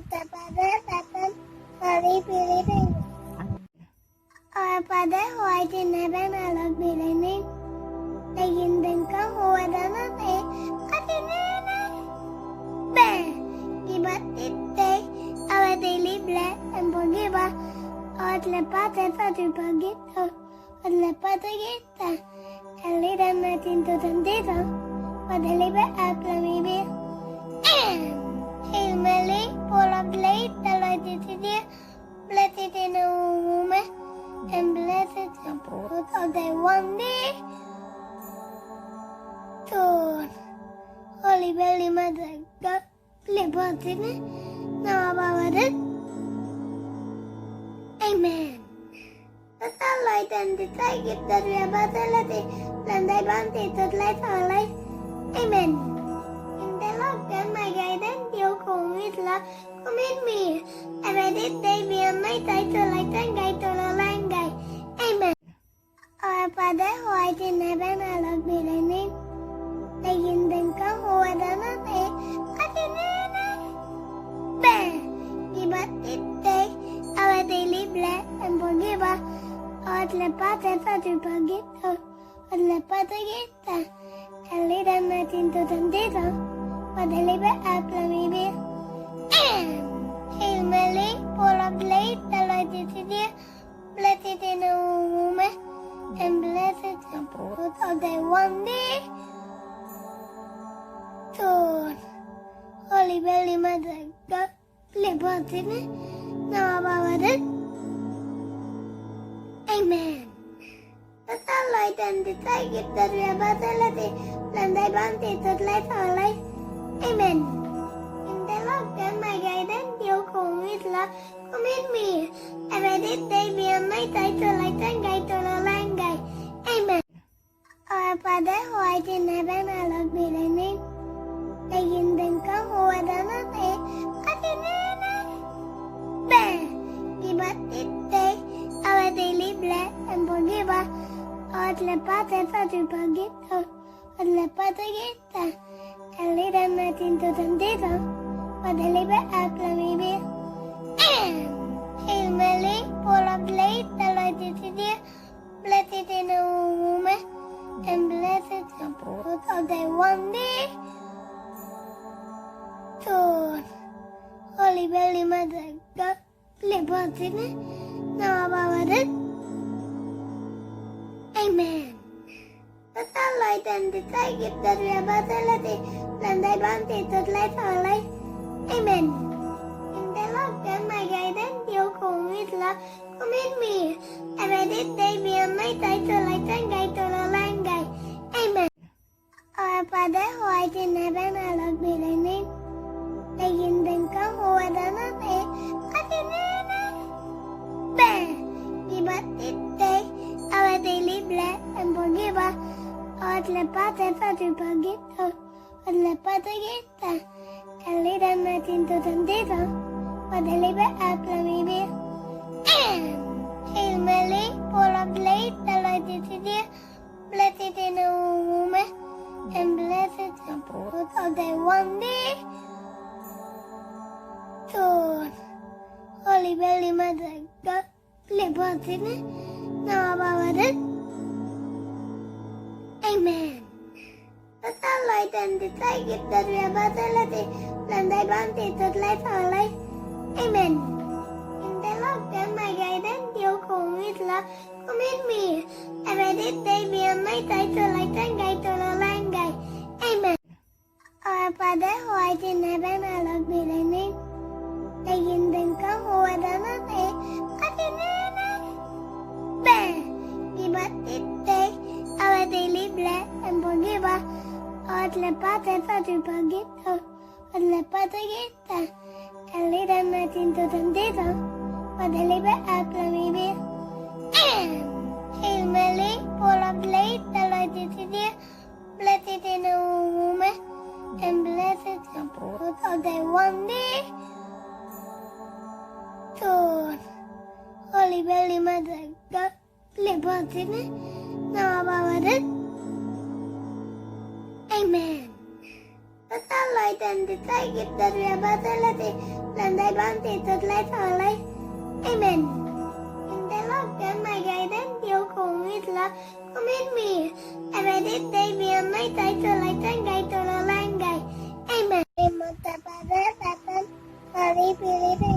pada datang dari Filipina. Pada hoài thì này bên nào là bị lấy nên để nhìn đừng có hoa đó nó thế có thể nên bè đi bắt ít thế ở đây lý lẽ em muốn đi ba ở là ba thế sao thì ba biết thôi ở là ba thế biết ta ở đây đang nói tin tôi thân thế thôi và đây lý bé áp là mi biết Hilmeli pola blade the light is there blessed in a woman and blessed the fruit of the one day to Holy Belly Mother God liberty now about it. Amen. The sunlight and the sky give that we are battled and I wanted to light our life. Amen. In the Lord God my guidance you come with love come with me. Every day be on my title light and guide to the line guide. Amen. Our Father who art in heaven, hallowed be thy name. Thy kingdom come, who art on earth, as in heaven. Give us this day our daily bread, and forgive us our trespasses as we forgive those who trespass against us. And lead us not into temptation, but deliver us from evil. Hail Mary, full of grace, the Lord is with thee. Blessed is the woman, and blessed is the fruit of thy womb. So, Holy Mary, Mother God, liberty now about it. Amen. The sunlight and the sky give that we are battled and thy bounty to light our life. Amen. In the Lord God my guidance, you come with love, come with me. Every day be on my title light and guide to the line guide. Amen. Our Father who art in heaven, hallowed be thy name. Thy kingdom come, who art on earth, as in heaven. Give us this day our daily bread, and forgive us our trespasses as we forgive those who trespass against us. And lead us not into temptation, but deliver us from evil. Hail Mary, full of grace, the Lord is with thee. Blessed is the woman, and blessed is the fruit of thy womb. So, Holy Mary, Mother God, liberty now about it. Amen. The sunlight and the sky give that we are battled and thy bounty to light our life. Amen. In the Lord God my guidance, you come with love, come with me. Every day be on my title light and guide to the line guide. Amen. Our Father who art in heaven, hallowed be thy name. Thy kingdom come, who art on earth, as in heaven. Give us this day our daily bread, and forgive us our trespasses as we forgive those who trespass against us. And lead us not into temptation, but deliver us from evil. Hail Mary, full of grace, the Lord is with thee. Blessed is the woman, and blessed is the fruit of thy womb. So, Holy Mary, Mother God, liberty now about it. Amen. The sunlight and the sky give that we are battled and thy bounty to light our life. Amen. In the Lord God my guidance, you come with love, come with me. Every day be on my title light and guide to the line guide. Amen. Our Father who art in heaven, hallowed be thy name. Thy kingdom come, who art on earth, as in heaven. Give us this day our daily bread, and forgive us our trespasses as we forgive those who trespass against us. And lead us not into temptation, but deliver us from evil. Hail Mary, full of grace, the Lord is with thee. Blessed is the woman, and blessed is the fruit of thy womb. So, Holy Mary, Mother God, liberty now about it. Amen. The sunlight and the sky give that we are battled and dai banti thật lấy thở lấy Amen. Interlock đến mày gầy đến điều cùng ít là không biết mì Amen đến đây vì mấy tay tôi lại tên gầy tôi là lan gầy Amen. Một tập bà rớt bà tên Bà đi